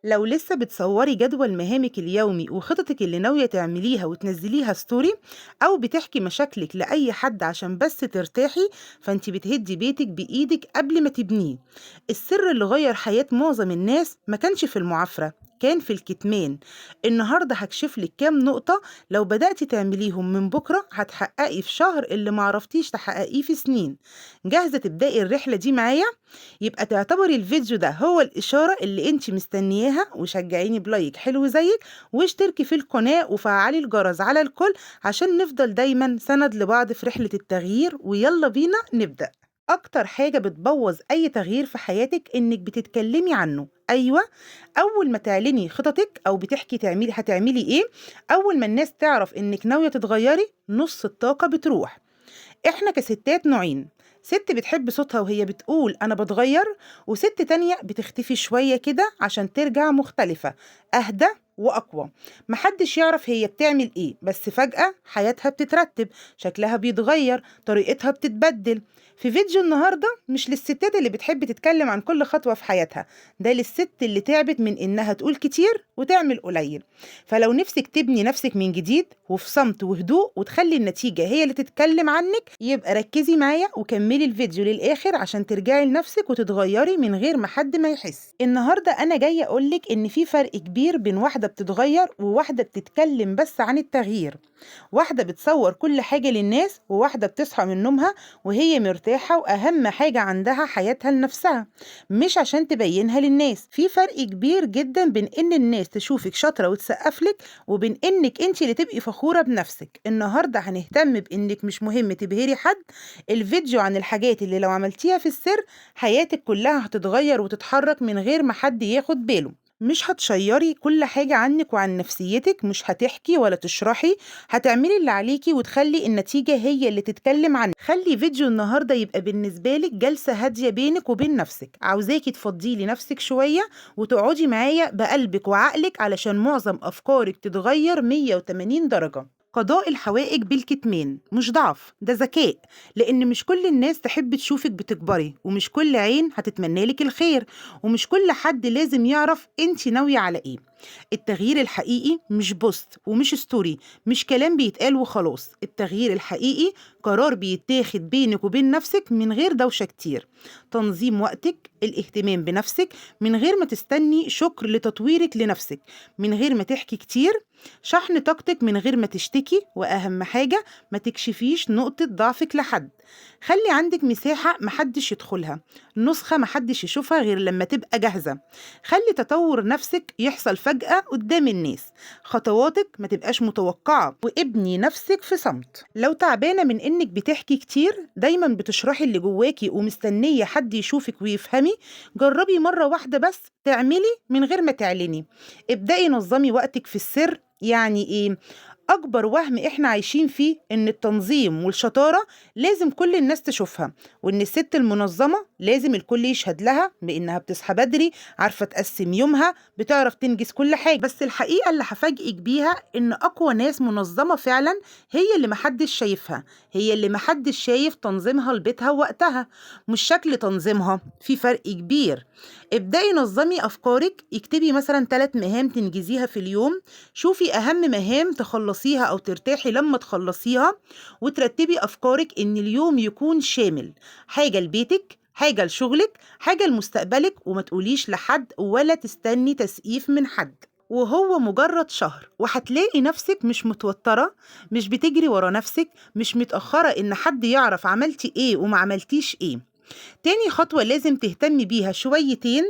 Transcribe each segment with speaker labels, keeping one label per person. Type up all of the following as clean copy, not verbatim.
Speaker 1: لو لسه بتصوري جدول مهامك اليومي وخططك اللي ناوية تعمليها وتنزليها ستوري، أو بتحكي مشاكلك لأي حد عشان بس ترتاحي، فانت بتهدي بيتك بإيدك قبل ما تبنيه. السر اللي غير حياة معظم الناس ما كانش في المعافرة، كان في الكتمان. النهاردة هكشف لك كام نقطة لو بدأتي تعمليهم من بكرة هتحققي في شهر اللي معرفتيش تحققيه في سنين. جاهزة تبدأي الرحلة دي معايا؟ يبقى تعتبري الفيديو ده هو الإشارة اللي انت مستنياها، وشجعيني بلايك حلو زيك، واشتركي في القناة وفعلي الجرس على الكل عشان نفضل دايما سند لبعض في رحلة التغيير. ويلا بينا نبدأ. أكتر حاجة بتبوظ أي تغيير في حياتك إنك بتتكلمي عنه. أيوة، أول ما تعلني خططك أو بتحكي هتعملي إيه، أول ما الناس تعرف إنك ناوية تتغيري نص الطاقة بتروح. إحنا كستات نوعين: ست بتحب صوتها وهي بتقول أنا بتغير، وست تانية بتختفي شوية كده عشان ترجع مختلفة، أهدى وأقوى. محدش يعرف هي بتعمل إيه، بس فجأة حياتها بتترتب، شكلها بيتغير، طريقتها بتتبدل. في فيديو النهاردة مش للستات اللي بتحب تتكلم عن كل خطوة في حياتها، ده للست اللي تعبت من إنها تقول كتير وتعمل قليل. فلو نفسك تبني نفسك من جديد وفي صمت وهدوء وتخلي النتيجة هي اللي تتكلم عنك، يبقى ركزي معايا وكملي الفيديو للآخر عشان ترجعي لنفسك وتتغيري من غير ما حد ما يحس. النهاردة أنا جاية أقولك إن في فرق كبير بين واحدة بتتغير وواحدة بتتكلم بس عن التغيير. واحدة بتصور كل حاجة للناس، وواحدة بتصحى من نومها وهي مرتاحة وأهم حاجة عندها حياتها لنفسها، مش عشان تبينها للناس. في فرق كبير جدا بين إن الناس تشوفك شاطرة وتسقفلك، وبين إنك أنت اللي تبقي فخورة بنفسك. النهاردة هنهتم بإنك مش مهم تبهري حد. الفيديو عن الحاجات اللي لو عملتيها في السر حياتك كلها هتتغير وتتحرك من غير ما حد ياخد باله. مش هتشيري كل حاجة عنك وعن نفسيتك، مش هتحكي ولا تشرحي، هتعملي اللي عليكي وتخلي النتيجة هي اللي تتكلم عنك. خلي فيديو النهاردة يبقى بالنسبة لك جلسة هادية بينك وبين نفسك. عاوزاكي تفضي لي نفسك شوية وتقعدي معايا بقلبك وعقلك علشان معظم أفكارك تتغير 180 درجة. قضاء الحوائج بالكتمان مش ضعف، ده ذكاء. لأن مش كل الناس تحب تشوفك بتكبري، ومش كل عين هتتمنى لك الخير، ومش كل حد لازم يعرف انت ناوية على ايه. التغيير الحقيقي مش بوست ومش ستوري، مش كلام بيتقال وخلاص. التغيير الحقيقي قرار بيتاخد بينك وبين نفسك من غير دوشة كتير. تنظيم وقتك، الاهتمام بنفسك من غير ما تستني شكر لتطويرك لنفسك، من غير ما تحكي كتير، شحن طاقتك من غير ما تشتكي، وأهم حاجة ما تكشفيش نقطة ضعفك لحد. خلي عندك مساحة محدش يدخلها، نسخة محدش يشوفها غير لما تبقى جاهزة. خلي تطور نفسك يحصل فجأة قدام الناس، خطواتك ما تبقاش متوقعة، وابني نفسك في صمت. لو تعبانة من انك بتحكي كتير، دايما بتشرحي اللي جواكي ومستنية حد يشوفك ويفهمي، جربي مرة واحدة بس تعملي من غير ما تعلني. ابدأي نظمي وقتك في السر. يعني ايه؟ أكبر وهم إحنا عايشين فيه إن التنظيم والشطارة لازم كل الناس تشوفها، وإن الست المنظمة لازم الكل يشهد لها بإنها بتصحى بدري، عارفة تقسم يومها، بتعرف تنجز كل حاجة. بس الحقيقة اللي هفاجئك بيها إن أقوى ناس منظمة فعلا هي اللي محدش شايفها، هي اللي محدش شايف تنظيمها لبيتها ووقتها، مش شكل تنظيمها. في فرق كبير. ابدأي نظمي أفكارك، اكتبي مثلا 3 مهام تنجزيها في اليوم، شوفي أهم مهام تخلصيها أو ترتاحي لما تخلصيها، وترتبي أفكارك إن اليوم يكون شامل: حاجة لبيتك، حاجة لشغلك، حاجة لمستقبلك، وما تقوليش لحد ولا تستني تسقيف من حد. وهو مجرد شهر وهتلاقي نفسك مش متوترة، مش بتجري ورا نفسك، مش متأخرة إن حد يعرف عملتي إيه وما عملتيش إيه. تاني خطوة لازم تهتمي بيها شويتين: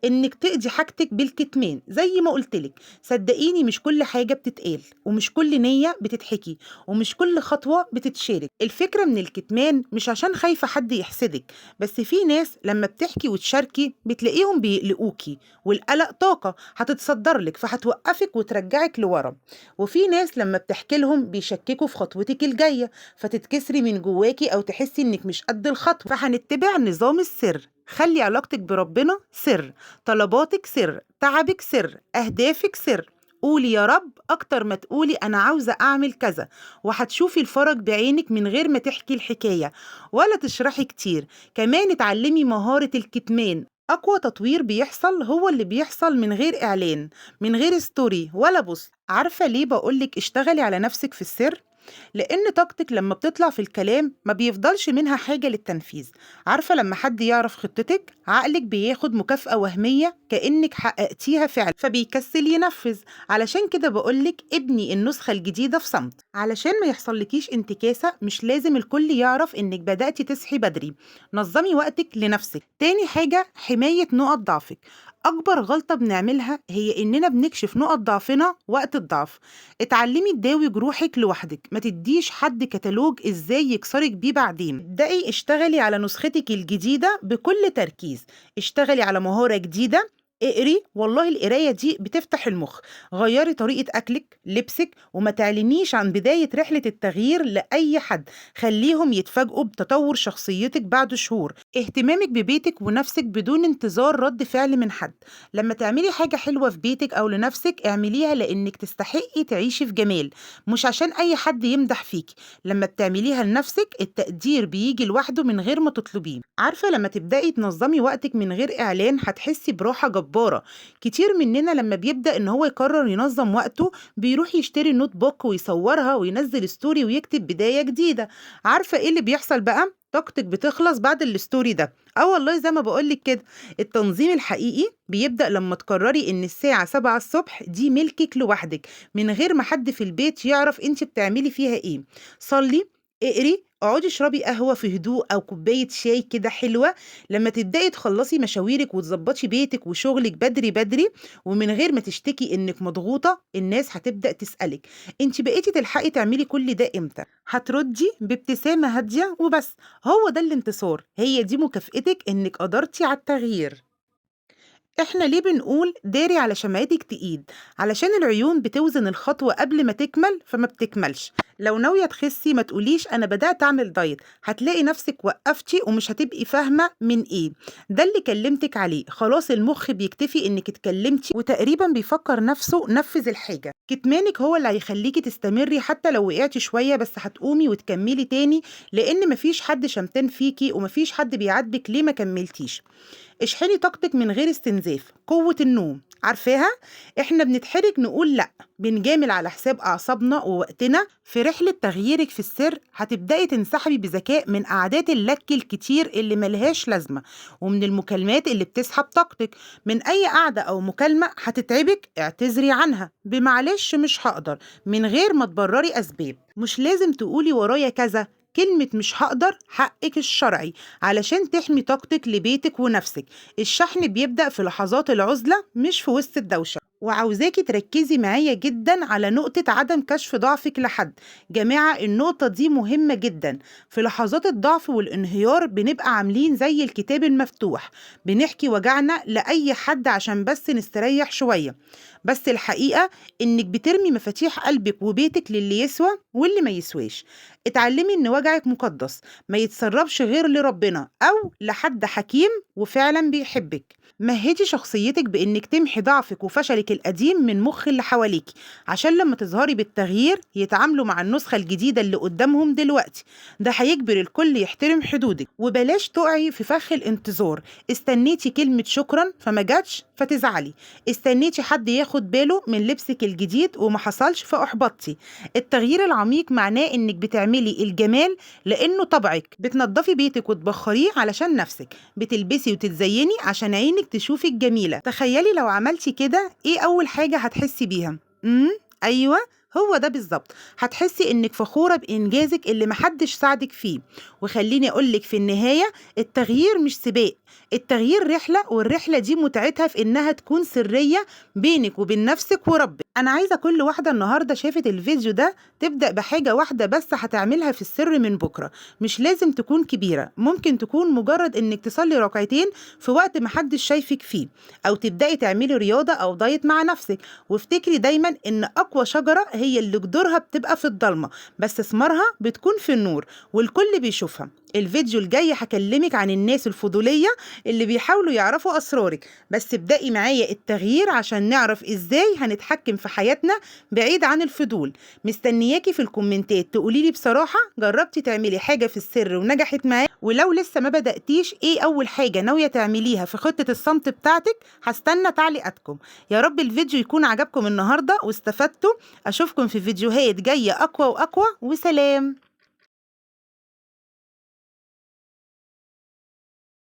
Speaker 1: انك تقضي حاجتك بالكتمان. زي ما قلتلك، صدقيني مش كل حاجة بتتقال، ومش كل نية بتتحكي، ومش كل خطوة بتتشارك. الفكرة من الكتمان مش عشان خايفة حد يحسدك، بس في ناس لما بتحكي وتشاركي بتلاقيهم بيقلقوكي، والقلق طاقة هتتصدر لك فهتوقفك وترجعك لورا. وفي ناس لما بتحكي لهم بيشككوا في خطوتك الجاية، فتتكسري من جواكي أو تحسي إنك مش قد الخطوة. فهنتبع نظام السر. خلي علاقتك بربنا سر، طلباتك سر، تعبك سر، أهدافك سر. قولي يا رب أكتر ما تقولي أنا عاوزة أعمل كذا، وهتشوفي الفرج بعينك من غير ما تحكي الحكاية ولا تشرحي كتير. كمان اتعلمي مهارة الكتمان. أقوى تطوير بيحصل هو اللي بيحصل من غير إعلان، من غير ستوري ولا بوست. عارفة ليه بقولك اشتغلي على نفسك في السر؟ لأن طاقتك لما بتطلع في الكلام ما بيفضلش منها حاجة للتنفيذ. عارفة لما حد يعرف خطتك عقلك بياخد مكافأة وهمية كأنك حققتيها فعلا فبيكسل ينفذ. علشان كده بقولك ابني النسخة الجديدة في صمت، علشان ما يحصلكيش انتكاسة. مش لازم الكل يعرف انك بدأتي تصحي بدري. نظمي وقتك لنفسك. تاني حاجة حماية نقط ضعفك. أكبر غلطة بنعملها هي إننا بنكشف نقط ضعفنا وقت الضعف. اتعلمي تداوي جروحك لوحدك، ما تديش حد كتالوج ازاي يكسرك بيه بعدين. ابدأي اشتغلي على نسختك الجديدة بكل تركيز. اشتغلي على مهارة جديدة. اقري، والله القراية دي بتفتح المخ. غيري طريقة أكلك لبسك، وما تعلنيش عن بداية رحلة التغيير لأي حد. خليهم يتفاجئوا بتطور شخصيتك بعد شهور. اهتمامك ببيتك ونفسك بدون انتظار رد فعل من حد. لما تعملي حاجة حلوة في بيتك أو لنفسك اعمليها لأنك تستحقي تعيشي في جمال، مش عشان أي حد يمدح فيكي. لما بتعمليها لنفسك التقدير بيجي لوحده من غير ما تطلبيه. عارفة لما تبدأي تنظمي وقتك من غير إعلان هتحسي براحة جبارة. كتير مننا لما بيبدأ إن هو يقرر ينظم وقته بيروح يشتري نوت بوك ويصورها وينزل ستوري ويكتب بداية جديدة. عارفة إيه اللي بيحصل بقى؟ طاقتك بتخلص بعد الستوري ده. والله زي ما بقولك كده. التنظيم الحقيقي بيبدأ لما تقرري إن الساعة 7 الصبح دي ملكك لوحدك، من غير ما حد في البيت يعرف انت بتعملي فيها ايه. صلي، اقري، اقعدي اشربي قهوة في هدوء أو كوباية شاي كده حلوة. لما تبدأي تخلصي مشاويرك وتظبطي بيتك وشغلك بدري بدري ومن غير ما تشتكي إنك مضغوطة، الناس هتبدأ تسألك انت بقيتي تلحقي تعملي كل ده امتى؟ هتردي بابتسامة هادية وبس. هو ده الانتصار، هي دي مكافأتك إنك قدرتي على التغيير. إحنا ليه بنقول داري على شمعتك تقيد؟ علشان العيون بتوزن الخطوة قبل ما تكمل فما بتكملش. لو ناوية تخسي ما تقوليش أنا بدأت أعمل دايت، هتلاقي نفسك وقفتي ومش هتبقي فاهمة من إيه. ده اللي كلمتك عليه. خلاص المخ بيكتفي إنك اتكلمتي وتقريبا بيفكر نفسه نفذ الحاجة. كتمانك هو اللي هيخليكي تستمري حتى لو وقعتي شوية، بس هتقومي وتكملي تاني. لأن مفيش حد شمتان فيكي ومفيش حد بيعاتبك ليه ما كملتيش. اشحني طاقتك من غير استنزاف. قوة النوم عارفاها؟ احنا بنتحرج نقول لأ، بنجامل على حساب أعصابنا ووقتنا. في رحلة تغييرك في السر هتبدأي تنسحبي بذكاء من قعدات اللك الكتير اللي ملهاش لازمة، ومن المكالمات اللي بتسحب طاقتك. من أي قعدة أو مكالمة هتتعبك اعتذري عنها بمعلش مش هقدر، من غير ما تبرري أسباب. مش لازم تقولي ورايا كذا. كلمة مش هقدر حقك الشرعي علشان تحمي طاقتك لبيتك ونفسك. الشحن بيبدأ في لحظات العزلة مش في وسط الدوشة. وعاوزاكي تركزي معايا جدا على نقطة عدم كشف ضعفك لحد. جماعة النقطة دي مهمة جدا. في لحظات الضعف والانهيار بنبقى عاملين زي الكتاب المفتوح، بنحكي وجعنا لأي حد عشان بس نستريح شوية. بس الحقيقة إنك بترمي مفاتيح قلبك وبيتك للي يسوى واللي ما يسواش. اتعلمي إن وجعك مقدس، ما يتسربش غير لربنا أو لحد حكيم وفعلا بيحبك. مهدي شخصيتك بإنك تمحي ضعفك وفشلك القديم من مخ اللي حواليك، عشان لما تظهري بالتغيير يتعاملوا مع النسخة الجديدة اللي قدامهم دلوقتي. ده هيجبر الكل يحترم حدودك. وبلاش تقعي في فخ الانتظار. استنيتي كلمة شكرا فما جاتش فتزعلي. استنيتي حد ياخد باله من لبسك الجديد وما حصلش فأحبطتي. التغيير العميق معناه إنك بتعملي الجمال لأنه طبعك. بتنضفي بيتك وتبخريه علشان نفسك. بتلبسي وتتزيني عشان عينك تشوفك جميلة. تخيلي لو عملتي كده ايه أول حاجة هتحسي بيها؟ أيوة، هو ده بالظبط. هتحسي انك فخورة بإنجازك اللي محدش ساعدك فيه. وخليني أقولك في النهاية، التغيير مش سباق، التغيير رحلة، والرحلة دي متعتها في إنها تكون سرية بينك وبين نفسك وربك. أنا عايزة كل واحدة النهاردة شافت الفيديو ده تبدأ بحاجة واحدة بس هتعملها في السر من بكرة. مش لازم تكون كبيرة، ممكن تكون مجرد إنك تصلي ركعتين في وقت محدش شايفك فيه، أو تبدأي تعملي رياضة أو دايت مع نفسك. وافتكري دايما إن أقوى شجرة هي اللي جذورها بتبقى في الضلمة بس ثمارها بتكون في النور والكل بيشوفها. الفيديو الجاي هكلمك عن الناس الفضولية اللي بيحاولوا يعرفوا أسرارك. بس ابدأي معايا التغيير عشان نعرف إزاي هنتحكم في حياتنا بعيد عن الفضول. مستنياكي في الكومنتات تقوليلي بصراحة جربتي تعملي حاجة في السر ونجحت معاكي، ولو لسه ما بدأتيش إيه أول حاجة ناوية تعمليها في خطة الصمت بتاعتك. هستنى تعليقاتكم. يا رب الفيديو يكون عجبكم النهاردة واستفدتوا. أشوفكم في فيديوهات جاية أقوى وأقوى، وسلام.